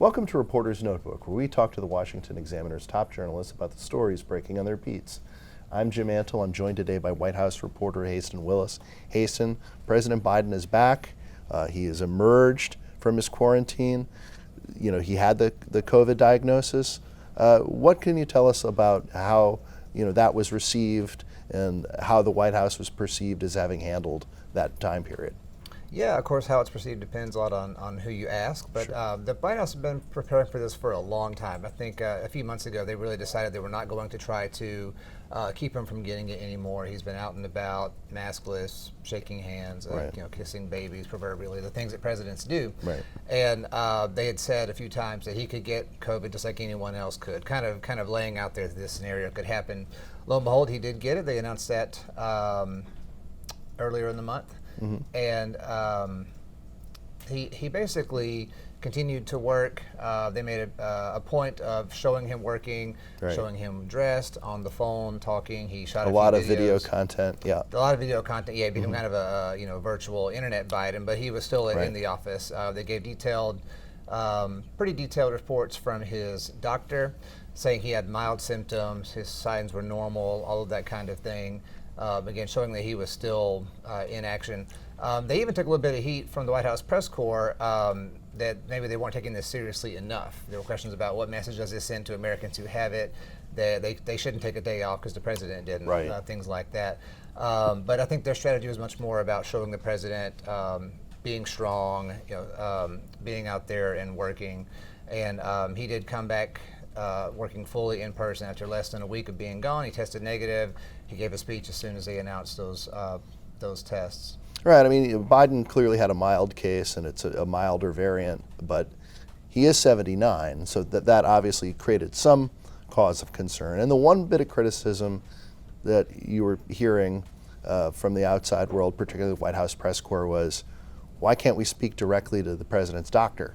Welcome to Reporter's Notebook, where we talk to the Washington Examiner's top journalists about the stories breaking on their beats. I'm Jim Antle. I'm joined today by White House reporter Haisten Willis. Haisten, President Biden is back. He has emerged from his quarantine. You know, he had the COVID diagnosis. What can you tell us about how that was received and how the White House was perceived as having handled that time period? Yeah, of course, how it's perceived depends a lot on who you ask, but Sure. the White House has been preparing for this for a long time. I think a few months ago they really decided they were not going to try to keep him from getting it anymore. He's been out and about, maskless, shaking hands, Right. kissing babies, proverbially, the things that presidents do. Right. And they had said a few times that he could get COVID just like anyone else could, kind of laying out there that this scenario could happen. Lo and behold, he did get it. They announced that earlier in the month. Mm-hmm. And he basically continued to work. They made a point of showing him working, Right. showing him dressed, on the phone, talking. He shot A a lot few of video videos. content, yeah. A lot of video content. Yeah, it became kind of a virtual internet Biden, but he was still Right. in the office. They gave pretty detailed reports from his doctor, saying he had mild symptoms, his signs were normal, all of that kind of thing. Again, showing that he was still in action. They even took a little bit of heat from the White House press corps that maybe they weren't taking this seriously enough. There were questions about what message does this send to Americans who have it. They shouldn't take a day off because the president didn't. Right. Things like that. But I think their strategy was much more about showing the president being strong, being out there and working. And he did come back working fully in person after less than a week of being gone. He tested negative. He gave a speech as soon as they announced those tests. Right. I mean, Biden clearly had a mild case, and it's a milder variant, but he is 79, so that obviously created some cause of concern. And the one bit of criticism that you were hearing from the outside world, particularly the White House press corps, was, why can't we speak directly to the president's doctor?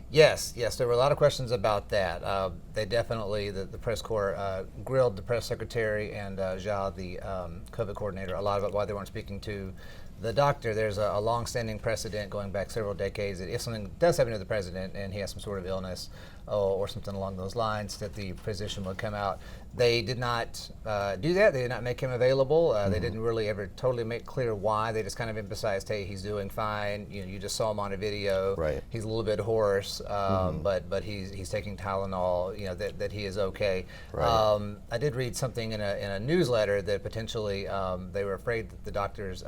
Yes, there were a lot of questions about that. They definitely, the press corps grilled the press secretary and Jha, the COVID coordinator, a lot about why they weren't speaking to the doctor. There's a long-standing precedent going back several decades that if something does happen to the president and he has some sort of illness or something along those lines, that the physician would come out. They did not do that. They did not make him available. They didn't really ever totally make clear why. They just kind of emphasized, hey, he's doing fine. You just saw him on a video. Right. He's a little bit hoarse, but he's taking Tylenol. That he is okay. Right. I did read something in a newsletter that potentially they were afraid that the doctor's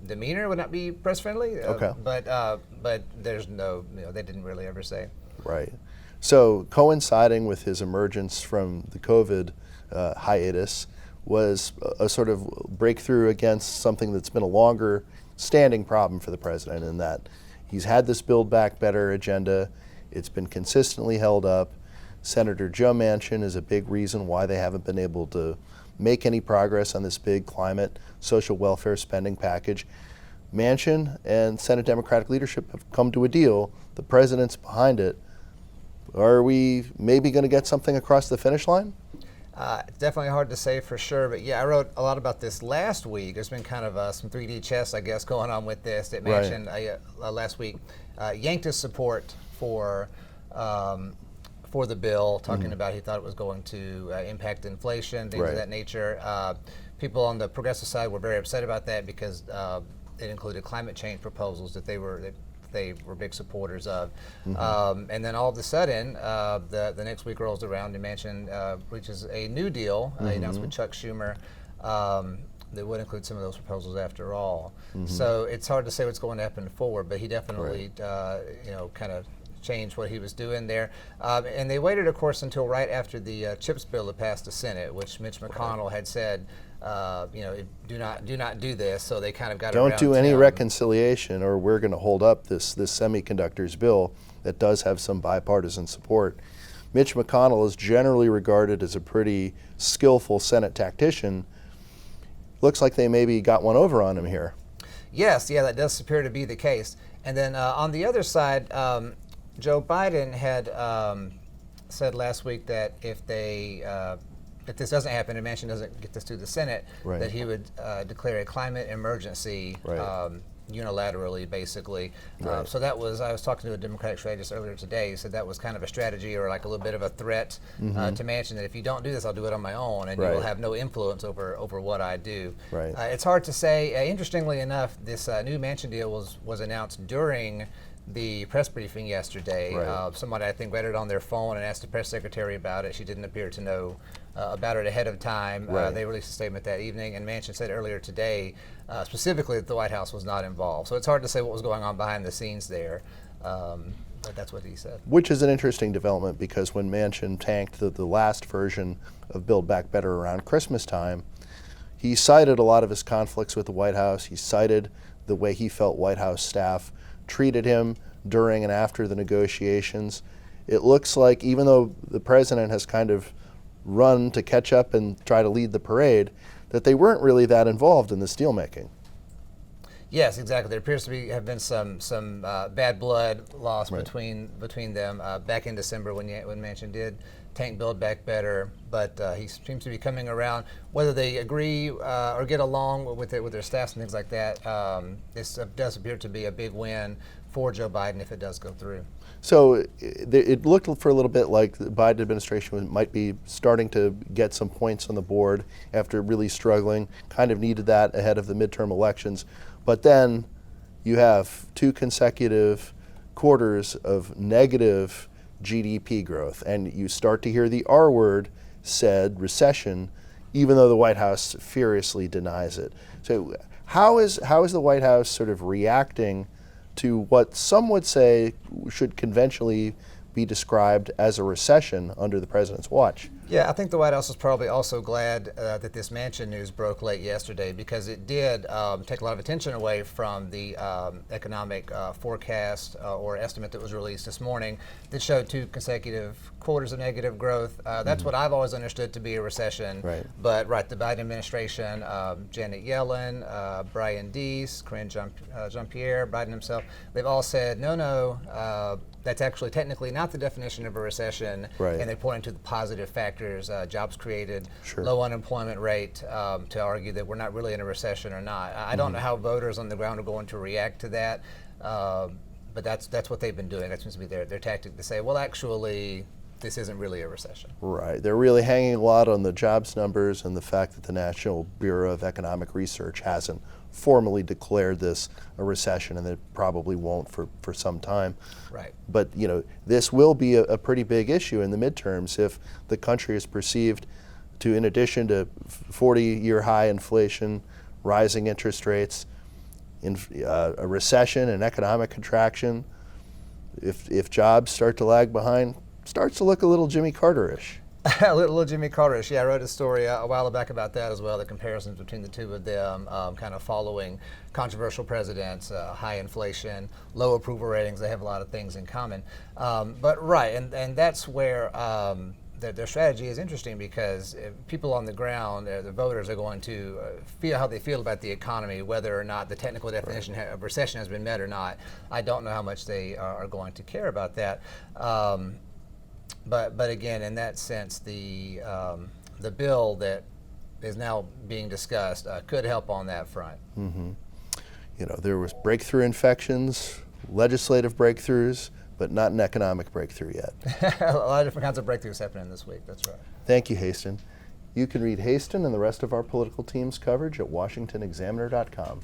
demeanor would not be press friendly. Okay. But there's no, they didn't really ever say. Right. So coinciding with his emergence from the COVID hiatus was a sort of breakthrough against something that's been a longer standing problem for the president, in that he's had this Build Back Better agenda. It's been consistently held up. Senator Jim Manchin is a big reason why they haven't been able to make any progress on this big climate social welfare spending package. Manchin and Senate Democratic leadership have come to a deal. The president's behind it. Are we maybe going to get something across the finish line? It's definitely hard to say for sure, but yeah, I wrote a lot about this last week. There's been kind of some 3D chess, I guess, going on with this. That Manchin last week yanked his support for the bill, talking about he thought it was going to impact inflation, things Right. of that nature. People on the progressive side were very upset about that because it included climate change proposals that they were big supporters of. And then all of a sudden, the next week rolls around and Manchin reaches a new deal, announced with Chuck Schumer, that would include some of those proposals after all. So it's hard to say what's going to happen forward, but he definitely, kind of changed what he was doing there. And they waited, of course, until right after the CHIPS bill had passed the Senate, which Mitch McConnell had said, do not do this. So they kind of got Don't around do any to, reconciliation, or we're going to hold up this semiconductors bill that does have some bipartisan support. Mitch McConnell is generally regarded as a pretty skillful Senate tactician. Looks like they maybe got one over on him here. Yes, that does appear to be the case. And then on the other side, Joe Biden had said last week that if this doesn't happen and Manchin doesn't get this through the Senate, Right. that he would declare a climate emergency Right. unilaterally, basically. Right. So that was, I was talking to a Democratic strategist earlier today. He said that was kind of a strategy, or like a little bit of a threat to Manchin, that if you don't do this, I'll do it on my own, and you will have no influence over what I do. Right. It's hard to say. Interestingly enough, this new Manchin deal was announced during the press briefing yesterday. Right. Somebody, I think, read it on their phone and asked the press secretary about it. She didn't appear to know about it ahead of time. Right. They released a statement that evening, and Manchin said earlier today, specifically, that the White House was not involved. So it's hard to say what was going on behind the scenes there. But that's what he said. Which is an interesting development, because when Manchin tanked the last version of Build Back Better around Christmas time, he cited a lot of his conflicts with the White House. He cited the way he felt White House staff treated him during and after the negotiations. It looks like, even though the president has kind of run to catch up and try to lead the parade, that they weren't really that involved in this deal making. Yes, exactly. There appears to have been some bad blood lost Right. between them back in December when Manchin did tank Build Back Better, but he seems to be coming around. Whether they agree or get along with their staffs and things like that, this does appear to be a big win for Joe Biden if it does go through. So it looked for a little bit like the Biden administration might be starting to get some points on the board after really struggling, kind of needed that ahead of the midterm elections. But then you have 2 consecutive quarters of negative GDP growth, and you start to hear the R word said, recession, even though the White House furiously denies it. So how is the White House sort of reacting to what some would say should conventionally be described as a recession under the president's watch? Yeah, I think the White House is probably also glad that this Manchin news broke late yesterday, because it did take a lot of attention away from the economic forecast or estimate that was released this morning that showed 2 consecutive quarters of negative growth. That's what I've always understood to be a recession. Right. But the Biden administration, Janet Yellen, Brian Deese, Karine Jean-Pierre, Biden himself, they've all said, no, that's actually technically not the definition of a recession. Right. And they point to the positive factors, jobs created, Sure. low unemployment rate, to argue that we're not really in a recession or not. I don't know how voters on the ground are going to react to that, but that's what they've been doing. That seems to be their tactic, to say, well, actually, this isn't really a recession. Right. They're really hanging a lot on the jobs numbers and the fact that the National Bureau of Economic Research hasn't formally declared this a recession, and it probably won't for some time. Right. But this will be a pretty big issue in the midterms if the country is perceived to, in addition to 40-year high inflation, rising interest rates, a recession, an economic contraction, if jobs start to lag behind, starts to look a little Jimmy Carter-ish. A little Jimmy Carter-ish. Yeah, I wrote a story a while back about that as well, the comparisons between the two of them, kind of following controversial presidents, high inflation, low approval ratings. They have a lot of things in common. But and that's where their strategy is interesting, because people on the ground, the voters, are going to feel how they feel about the economy, whether or not the technical definition of recession has been met or not. I don't know how much they are going to care about that. But again, in that sense, the bill that is now being discussed could help on that front. Mm-hmm. There was breakthrough infections, legislative breakthroughs, but not an economic breakthrough yet. A lot of different kinds of breakthroughs happening this week. That's right. Thank you, Haisten. You can read Haisten and the rest of our political team's coverage at washingtonexaminer.com.